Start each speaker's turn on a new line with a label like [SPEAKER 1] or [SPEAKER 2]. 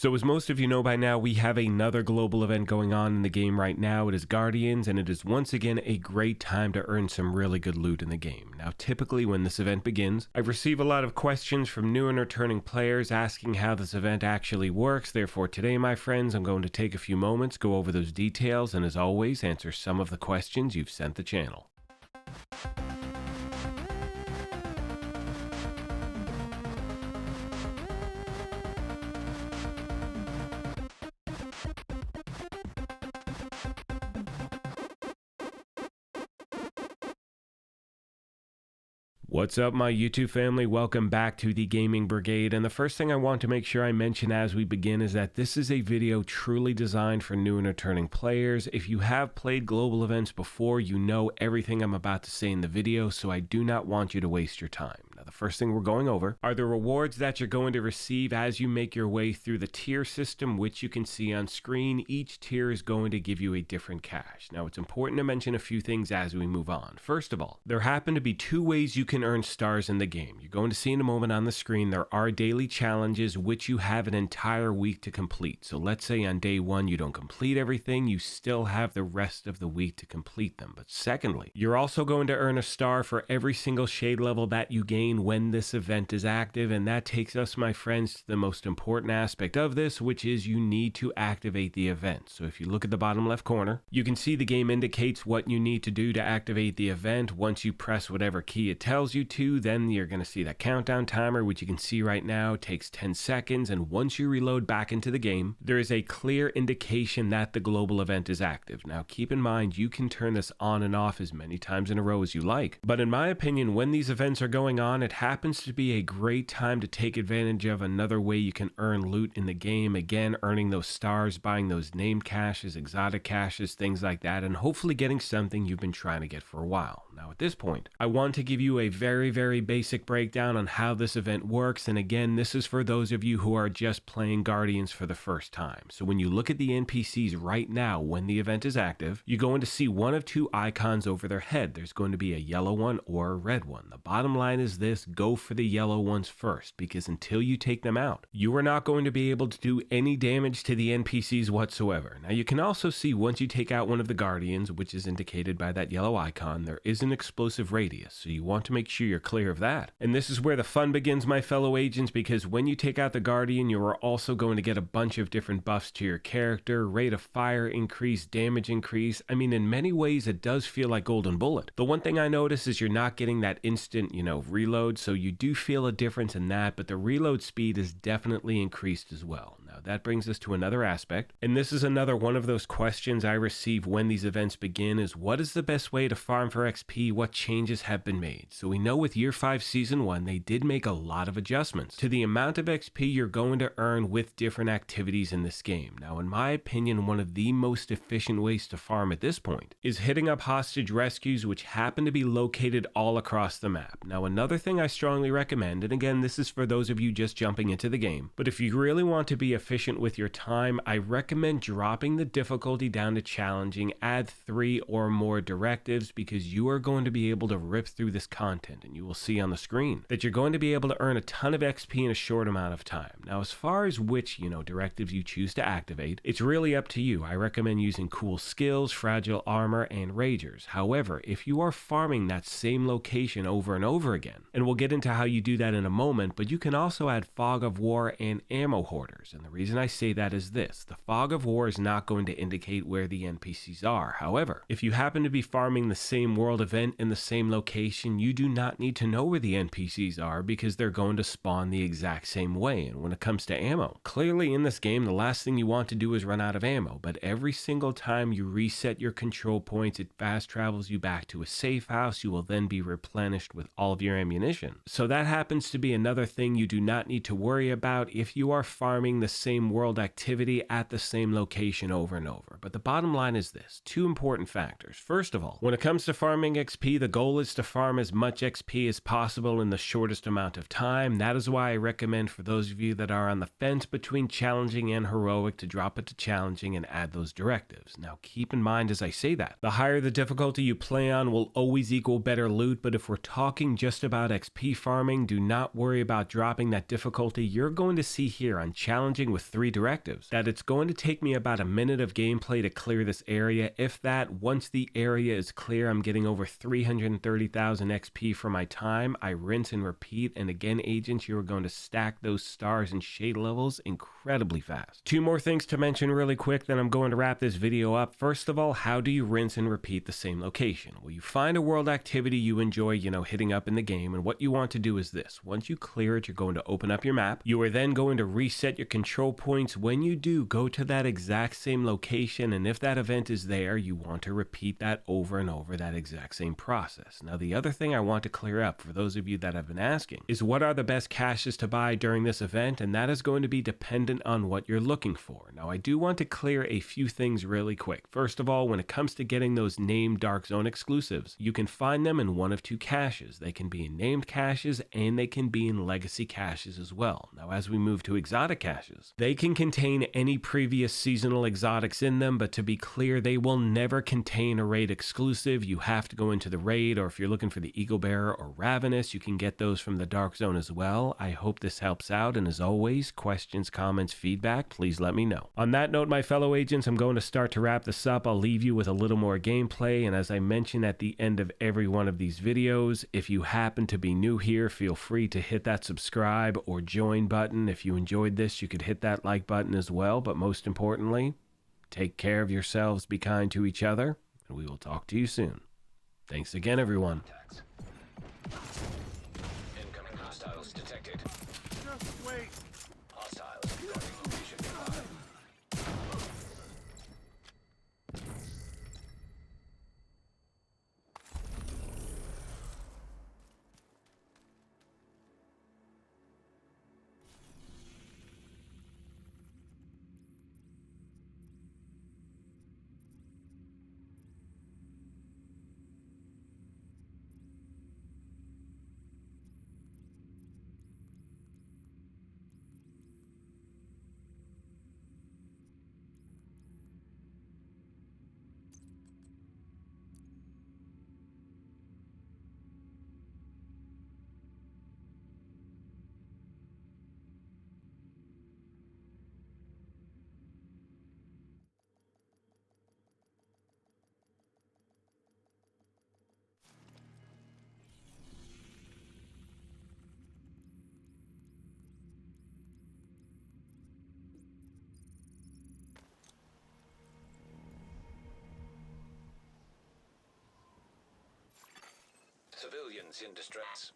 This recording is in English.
[SPEAKER 1] So as most of you know by now, we have another global event going on in the game right now. It is Guardians, and it is once again a great time to earn some really good loot in the game. Now, typically when this event begins, I receive a lot of questions from new and returning players asking how this event actually works. Therefore, today, my friends, I'm going to take a few moments, go over those details, and as always, answer some of the questions you've sent the channel. What's up, my YouTube family? Welcome back to the Gaming Brigade, and the first thing I want to make sure I mention as we begin is that this is a video truly designed for new and returning players. If you have played global events before, you know everything I'm about to say in the video, so I do not want you to waste your time. Now, the first thing we're going over are the rewards that you're going to receive as you make your way through the tier system, which you can see on screen. Each tier is going to give you a different cache. Now, it's important to mention a few things as we move on. First of all, there happen to be two ways you can earn stars in the game. You're going to see in a moment on the screen there are daily challenges which you have an entire week to complete. So let's say on day one you don't complete everything, you still have the rest of the week to complete them. But secondly, you're also going to earn a star for every single shade level that you gain when this event is active, and that takes us, my friends, to the most important aspect of this, which is you need to activate the event. So if you look at the bottom left corner, you can see the game indicates what you need to do to activate the event. Once you press whatever key it tells you to, then you're going to see that countdown timer, which you can see right now takes 10 seconds, and once you reload back into the game, there is a clear indication that the global event is active. Now keep in mind, you can turn this on and off as many times in a row as you like, but in my opinion, when these events are going on, it happens to be a great time to take advantage of another way you can earn loot in the game. Again, earning those stars, buying those named caches, exotic caches, things like that, and hopefully getting something you've been trying to get for a while. Now at this point, I want to give you a very basic breakdown on how this event works, and again, this is for those of you who are just playing Guardians for the first time. So when you look at the NPCs right now when the event is active, you're going to see one of two icons over their head. There's going to be a yellow one or a red one. The bottom line is this: go for the yellow ones first, because until you take them out, you are not going to be able to do any damage to the NPCs whatsoever. Now you can also see once you take out one of the Guardians, which is indicated by that yellow icon, there is an explosive radius, so you want to make sure you're clear of that. And this is where the fun begins, my fellow agents, because when you take out the Guardian, you are also going to get a bunch of different buffs to your character: rate of fire increase, damage increase. I mean, in many ways it does feel like Golden Bullet. The one thing I notice is you're not getting that instant, reload, so you do feel a difference in that, but the reload speed is definitely increased as well. Now that brings us to another aspect, and this is another one of those questions I receive when these events begin, is what is the best way to farm for XP? What changes have been made? So we know with Year 5 Season 1, they did make a lot of adjustments to the amount of XP you're going to earn with different activities in this game. Now, in my opinion, one of the most efficient ways to farm at this point is hitting up hostage rescues, which happen to be located all across the map. Now, another thing I strongly recommend, and again, this is for those of you just jumping into the game, but if you really want to be efficient with your time, I recommend dropping the difficulty down to challenging, add 3 or more directives, because you are going to be able to rip through this content, and you will see on the screen that you're going to be able to earn a ton of XP in a short amount of time. Now, as far as which, directives you choose to activate, it's really up to you. I recommend using cool skills, fragile armor, and ragers. However, if you are farming that same location over and over again, and we'll get into how you do that in a moment, but you can also add fog of war and ammo hoarders. And the reason I say that is this: the fog of war is not going to indicate where the NPCs are. However, if you happen to be farming the same world event in the same location, you do not need to know where the NPCs are, because they're going to spawn the exact same way. And when it comes to ammo, clearly in this game, the last thing you want to do is run out of ammo, but every single time you reset your control points, it fast travels you back to a safe house. You will then be replenished with all of your ammunition. So that happens to be another thing you do not need to worry about if you are farming the same world activity at the same location over and over. But the bottom line is this: two important factors. First of all, when it comes to farming XP, the goal is to farm as much XP as possible in the shortest amount of time. That is why I recommend for those of you that are on the fence between challenging and heroic to drop it to challenging and add those directives. Now keep in mind as I say that, the higher the difficulty you play on will always equal better loot, but if we're talking just about XP farming, do not worry about dropping that difficulty. You're going to see here on challenging with 3 directives. That it's going to take me about a minute of gameplay to clear this area. If that, once the area is clear, I'm getting over 330,000 XP for my time. I rinse and repeat, and again, agents, you are going to stack those stars and shade levels incredibly fast. 2 more things to mention really quick, then I'm going to wrap this video up. First of all, how do you rinse and repeat the same location? Well, you find a world activity you enjoy, hitting up in the game, and what you want to do is this. Once you clear it, you're going to open up your map. You are then going to reset your control points. When you do, go to that exact same location, and if that event is there, you want to repeat that over and over, that exact same process. Now, the other thing I want to clear up for those of you that have been asking is what are the best caches to buy during this event, and that is going to be dependent on what you're looking for. Now, I do want to clear a few things really quick. First of all, when it comes to getting those named Dark Zone exclusives, you can find them in one of 2 caches. They can be in named caches and they can be in legacy caches as well. Now, as we move to exotic caches, they can contain any previous seasonal exotics in them, but to be clear, they will never contain a raid exclusive. You have to go into the raid, or if you're looking for the Eagle Bearer or Ravenous, you can get those from the Dark Zone as well. I hope this helps out, and as always, questions, comments, feedback, please let me know. On that note, my fellow agents, I'm going to start to wrap this up. I'll leave you with a little more gameplay, and as I mention at the end of every one of these videos, if you happen to be new here, feel free to hit that subscribe or join button. If you enjoyed this, you could hit that like button as well, but most importantly, take care of yourselves, be kind to each other, and we will talk to you soon. Thanks again, everyone.
[SPEAKER 2] Incoming hostiles detected.
[SPEAKER 3] Just wait.
[SPEAKER 2] Hostiles guarding location nearby. Civilians in distress.